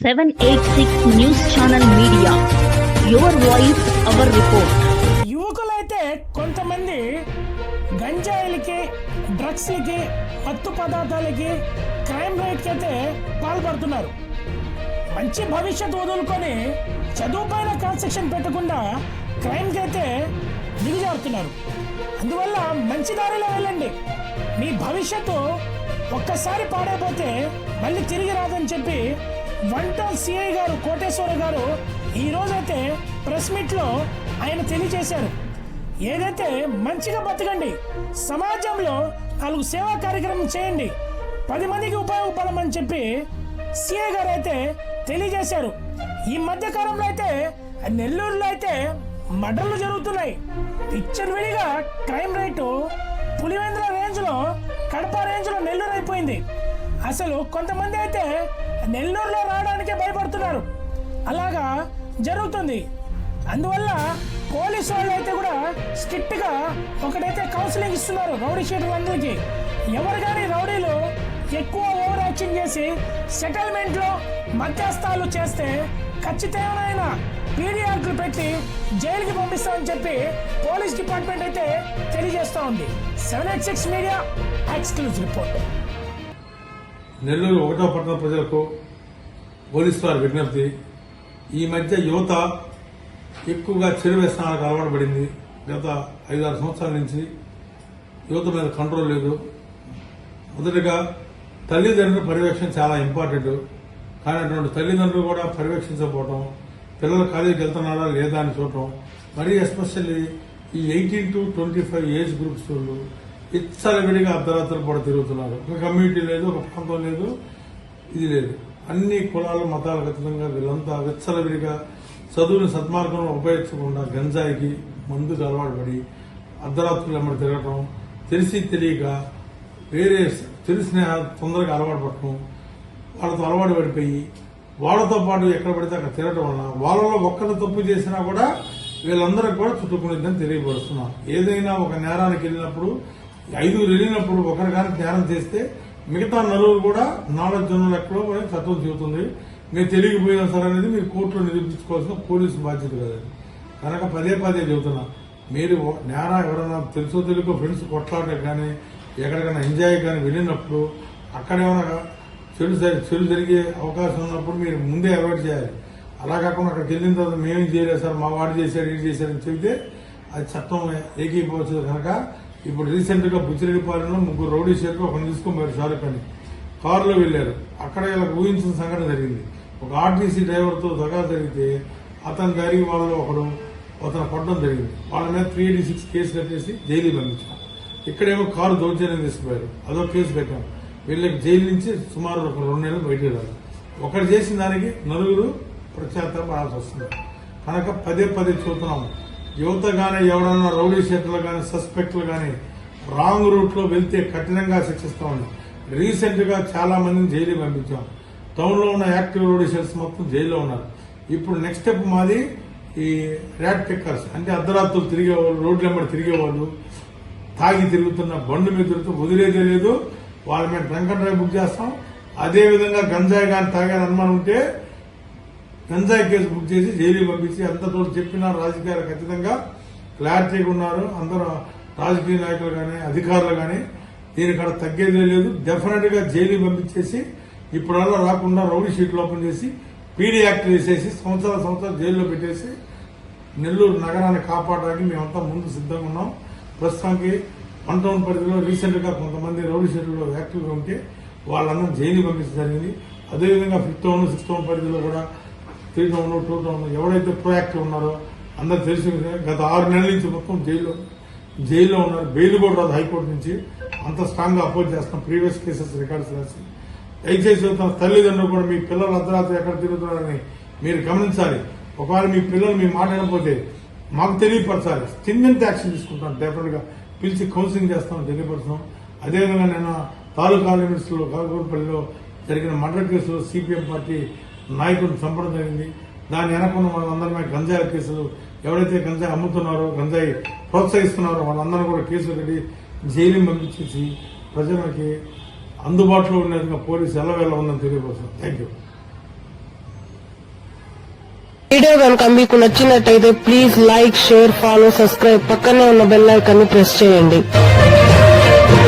786 news channel media, your voice our report. యువకులైతే కొంతమంది గంజాయిలకి, డ్రగ్స్లకి, మత్తు పదార్థాలకి, క్రైమ్ రేట్కి అయితే పాల్పడుతున్నారు. మంచి భవిష్యత్తు వదులుకొని చదువు పైన కాన్సెప్షన్ పెట్టకుండా క్రైమ్కి అయితే దిగజారుతున్నారు. అందువల్ల మంచి దారిలో వెళ్ళండి. మీ భవిష్యత్తు ఒక్కసారి పాడైపోతే మళ్ళీ తిరిగి రాదని చెప్పి వన్ టౌన్ సిఐ గారు కోటేశ్వర గారు ఈ రోజైతే ప్రెస్ మీట్లో ఆయన తెలియజేశారు. ఏదైతే మంచిగా బతకండి, సమాజంలో 4 సేవా కార్యక్రమం చేయండి, 10 మందికి ఉపయోగపడమని చెప్పి సిఐ గారు అయితే తెలియజేశారు. ఈ మధ్య కాలంలో అయితే నెల్లూరులో అయితే మర్డర్లు జరుగుతున్నాయి. విచ్చలవిడిగా క్రైమ్ రేటు పులివెందుల రేంజ్ లో, కడప రేంజ్ లో నెల్లూరు అయిపోయింది. అసలు కొంతమంది అయితే నెల్లూరులో రావడానికే భయపడుతున్నారు. అలాగా జరుగుతుంది. అందువల్ల పోలీసు వాళ్ళు అయితే కూడా స్ట్రిక్ట్ గా ఒకటైతే కౌన్సిలింగ్ ఇస్తున్నారు రౌడీ షీటర్లందరికీ. ఎవరు కానీ రౌడీలు ఎక్కువ ఓవర్ యాక్షన్ చేసి సెటిల్మెంట్ లో మధ్యస్థాలు చేస్తే ఖచ్చితమైన పీడియాక్ట్లు పెట్టి జైలుకి పంపిస్తామని చెప్పి పోలీస్ డిపార్ట్మెంట్ అయితే తెలియజేస్తా ఉంది. 786 మీడియా ఎక్స్క్లూజివ్ రిపోర్ట్. నెల్లూరు 1వ పట్టణ ప్రజలకు పోలీసు వారి విజ్ఞప్తి. ఈ మధ్య యువత ఎక్కువగా చెడు వ్యసనాలకు అలవాటు పడింది. గత 5-6 సంవత్సరాల నుంచి యువత మీద కంట్రోల్ లేదు. మొదటిగా తల్లిదండ్రుల పర్యవేక్షణ చాలా ఇంపార్టెంట్. కానీ అటువంటి తల్లిదండ్రులు కూడా పర్యవేక్షించకపోవడం, పిల్లలు కాలేజీకి వెళ్తున్నారా లేదా అని చూడటం, మరీ ఎస్పెషల్లీ ఈ 18 to 25 ఏజ్ గ్రూప్స్ వాళ్ళు విడిగా అర్ధరాత్రులు కూడా తిరుగుతున్నారు. ఒక కమ్యూనిటీ లేదు, ఒక ప్రాంతం లేదు, ఇది లేదు. అన్ని కులాలు, మతాలకు అతీతంగా వీళ్ళంతా విడిగా చదువుని సద్మార్గంలో ఉపయోగించకుండా గంజాయికి, మందుకు అలవాటు పడి అర్ధరాత్రులు ఎమ్మడి తిరగటం, తెలిసి తెలియక వేరే తెలిసిన తొందరగా అలవాటు పడటం, వాళ్ళతో అలవాటు పడిపోయి వాళ్ళతో పాటు ఎక్కడ పడితే అక్కడ తిరగటం వలన వాళ్ళలో ఒక్కరు తప్పు చేసినా కూడా వీళ్ళందరికీ కూడా చుట్టుకునేదని తెలియపరుస్తున్నాం. ఏదైనా ఒక నేరానికి వెళ్ళినప్పుడు 5 వెళ్ళినప్పుడు ఒకరు కానీ నేరం చేస్తే మిగతా 4 కూడా నాలెడ్జ్ ఉన్న లెక్కలో చట్టం చెబుతుంది. మీరు తెలియకపోయినా సరే అనేది మీరు కోర్టులో నిరూపించుకోవాల్సిన పోలీసు బాధ్యత కదండి. కనుక పదే చెబుతున్నా, మీరు నేరా ఎవరైనా తెలుసో తెలియకో ఫ్రెండ్స్ కొట్లాడక కానీ ఎక్కడికైనా ఎంజాయ్ కానీ వెళ్ళినప్పుడు అక్కడేమైనా చెడు జరిగే అవకాశం ఉన్నప్పుడు మీరు ముందే అవాయిడ్ చేయాలి. అలా కాకుండా అక్కడికి వెళ్ళిన తర్వాత మేమేం చేయలేదు సార్, మా వాడు చేశాడు, ఇది చేశాడని చెబితే అది చట్టం ఏకీపోవచ్చు. కనుక ఇప్పుడు రీసెంట్ గా బుచ్చిరెడ్డిపాలెంలో 3 రౌడీ షీటర్లు ఒకరిని తీసుకొని షారుఖ్ అని కారులో వెళ్లారు. అక్కడ ఇలా ఊహించిన సంఘటన జరిగింది. ఒక ఆర్టీసీ డ్రైవర్ తో దగా జరిగితే అతని జరిగి వాళ్ళు అతను కొట్టడం జరిగింది. వాళ్ళ మీద 386 కేసు కట్టేసి జైలు పంపించాం. ఇక్కడేమో కారు దౌర్జన్యం తీసుకుపోయారు, అదో కేసు పెట్టాం. వీళ్ళకి జైలు నుంచి సుమారు ఒక 2 నెలలు బయటకు రాదు. ఒకరు చేసిన దానికి 4 ప్రత్యాతాపడాల్సి వస్తుంది. కనుక పదే చూస్తున్నాము, యువత గానీ ఎవరన్నా రౌడీ షీటర్లు గానీ సస్పెక్ట్లు గానీ రాంగ్ రూట్ లో వెళ్తే కఠినంగా శిక్షిస్తామని రీసెంట్ గా చాలా మందిని జైలు పంపించాం. టౌన్ లో ఉన్న యాక్టివ్ రౌడీ షీటర్స్ మొత్తం జైల్లో ఉన్నారు. ఇప్పుడు నెక్స్ట్ స్టెప్ మాది ఈ ర్యాట్ పిక్కర్స్, అంటే అర్ధరాత్రులు తిరిగేవాళ్ళు, రోడ్ల వెంబడి తిరిగేవాళ్ళు, తాగి తిరుగుతున్న బండ్ల మీద తిరుగుతూ వదిలేదే లేదు. వాళ్ళ మీద డ్రంక్ అండ్ డ్రైవ్ బుక్ చేస్తాం. అదేవిధంగా గంజాయి కానీ తాగాని అనుమానం ఉంటే గంజాయి కేసు బుక్ చేసి జైలు పంపించి అంతతో చెప్పిన రాజకీయాలకు ఖచ్చితంగా క్లారిటీగా ఉన్నారు. అందరూ రాజకీయ నాయకులు కానీ అధికారులు కానీ దీనికడ తగ్గేదే లేదు. డెఫినెట్ గా జైలు పంపించేసి ఇప్పుడల్లా రాకుండా రౌడీ షీట్లు ఓపెన్ చేసి పీడీ యాక్ట్ వేసేసి సంవత్సరాలు జైల్లో పెట్టేసి నెల్లూరు నగరాన్ని కాపాడడానికి మేమంతా ముందు సిద్ధంగా ఉన్నాం. ప్రస్తుతానికి 1 టౌన్ పరిధిలో రీసెంట్ గా కొంతమంది రౌడీ షీట్లు యాక్టివ్గా ఉంటే వాళ్ళందరూ జైలు పంపించడం జరిగింది. అదేవిధంగా 5th టౌన్ 6th టౌన్ పరిధిలో కూడా 3 టౌన్ 2 టౌన్ ఎవరైతే ప్రొయాక్టివ్ ఉన్నారో అందరూ తెలిసి గత 6 నెలల నుంచి మొత్తం జైల్లో ఉన్నారు. బెయిల్ కూడా రాదు హైకోర్టు నుంచి. అంత స్ట్రాంగ్ గా అపోజ్ చేస్తాం. ప్రీవియస్ కేసెస్ రికార్డ్స్ రాసి దయచేసి తల్లిదండ్రులు కూడా మీ పిల్లలు అర్ధరాత్రి ఎక్కడ తిరుగుతున్నారని మీరు గమనించాలి. ఒకవేళ మీ పిల్లలు మీ మాట వినకపోతే మాకు తెలియపరచాలి. స్టింజెంట్ యాక్షన్ తీసుకుంటాం. డెఫినెట్ గా పిలిచి కౌన్సిలింగ్ చేస్తాం, తెలియపరుస్తాం. అదేవిధంగా నేను తాలూకా లిమిట్స్ లో కాకూరుపల్లిలో జరిగిన మర్డర్ కేసులో సిపిఎం పార్టీ నాయకుడిని చంపడం జరిగింది. దాన్ని వెనకున్న వాళ్ళందరి మీద గంజాయి కేసులు, ఎవరైతే గంజాయి అమ్ముతున్నారో, గంజాయి ప్రోత్సహిస్తున్నారో వాళ్ళందరూ కూడా కేసులు కట్టి జైలు పంపించేసి ప్రజలకి అందుబాటులో ఉండేందుకు పోలీసు ఎల్లవేళ ఉందని తెలియపరుస్తున్నాం. Thank you. వీడియో కనుక మీకు నచ్చినట్టయితే please like, share, follow, subscribe, పక్కనే ఉన్న బెల్ ఐకాన్ ని ప్రెస్ చేయండి.